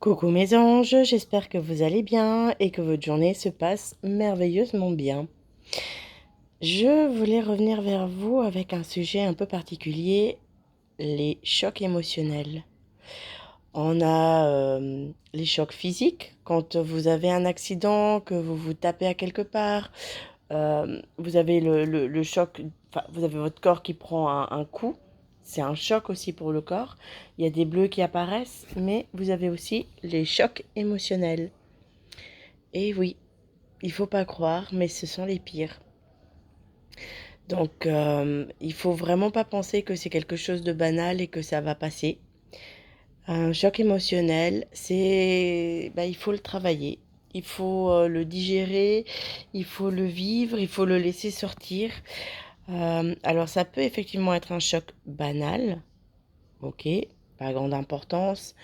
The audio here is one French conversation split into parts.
Coucou mes anges, j'espère que vous allez bien et que votre journée se passe merveilleusement bien. Je voulais revenir vers vous avec un sujet un peu particulier, les chocs émotionnels. On a les chocs physiques, quand vous avez un accident, que vous vous tapez à quelque part, vous avez le choc, enfin, vous avez votre corps qui prend un coup. C'est un choc aussi pour le corps. Il y a des bleus qui apparaissent, mais vous avez aussi les chocs émotionnels. Et oui, il faut pas croire, mais ce sont les pires. Donc, il faut vraiment pas penser que c'est quelque chose de banal et que ça va passer. Un choc émotionnel, il faut le travailler. Il faut le digérer, il faut le vivre, il faut le laisser sortir. Alors, ça peut effectivement être un choc banal, ok, pas grande importance,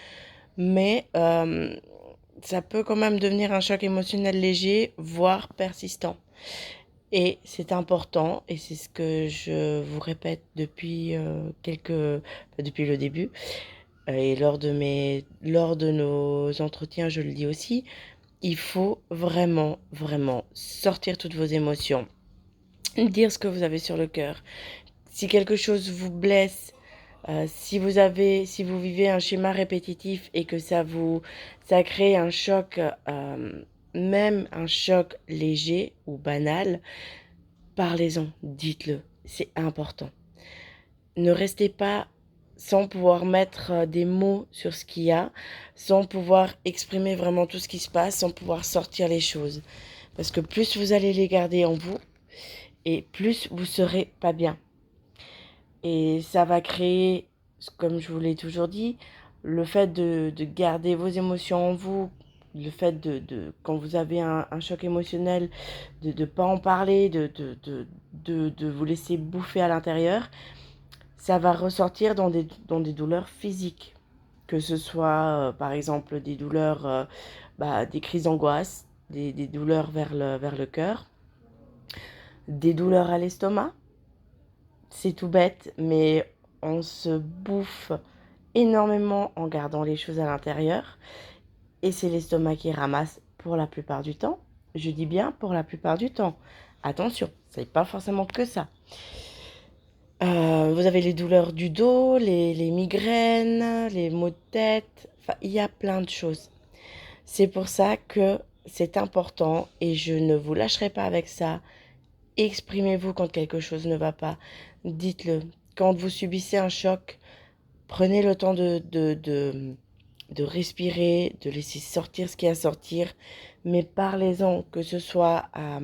mais ça peut quand même devenir un choc émotionnel léger, voire persistant. Et c'est important, et c'est ce que je vous répète depuis depuis le début, et lors de nos entretiens, je le dis aussi, il faut vraiment, vraiment sortir toutes vos émotions, dire ce que vous avez sur le cœur. Si quelque chose vous blesse, si vous vivez un schéma répétitif et que ça crée un choc, même un choc léger ou banal, parlez-en, dites-le, c'est important. Ne restez pas sans pouvoir mettre des mots sur ce qu'il y a, sans pouvoir exprimer vraiment tout ce qui se passe, sans pouvoir sortir les choses. Parce que plus vous allez les garder en vous, et plus vous serez pas bien. Et ça va créer, comme je vous l'ai toujours dit, le fait de garder vos émotions en vous, le fait quand vous avez un choc émotionnel, de ne pas en parler, de vous laisser bouffer à l'intérieur, ça va ressortir dans des douleurs physiques. Que ce soit, par exemple, des douleurs, des crises d'angoisse, des douleurs vers le cœur, des douleurs à l'estomac. C'est tout bête, mais on se bouffe énormément en gardant les choses à l'intérieur. Et c'est l'estomac qui ramasse pour la plupart du temps. Je dis bien pour la plupart du temps. Attention, ce n'est pas forcément que ça. Vous avez les douleurs du dos, les migraines, les maux de tête. Enfin, il y a plein de choses. C'est pour ça que c'est important et je ne vous lâcherai pas avec ça. Exprimez-vous quand quelque chose ne va pas. Dites-le. Quand vous subissez un choc, prenez le temps de respirer, de laisser sortir ce qu'il y a à sortir, mais parlez-en, que ce soit à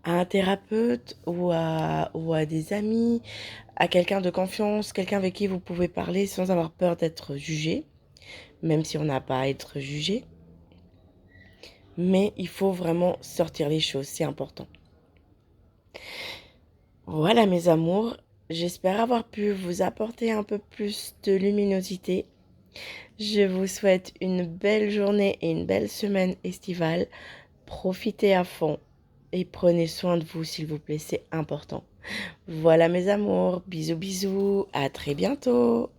un thérapeute ou à des amis, à quelqu'un de confiance, quelqu'un avec qui vous pouvez parler sans avoir peur d'être jugé, même si on n'a pas à être jugé. Mais il faut vraiment sortir les choses, c'est important. Voilà mes amours, j'espère avoir pu vous apporter un peu plus de luminosité. Je vous souhaite une belle journée et une belle semaine estivale. Profitez à fond et prenez soin de vous s'il vous plaît, c'est important. Voilà mes amours, bisous bisous, à très bientôt.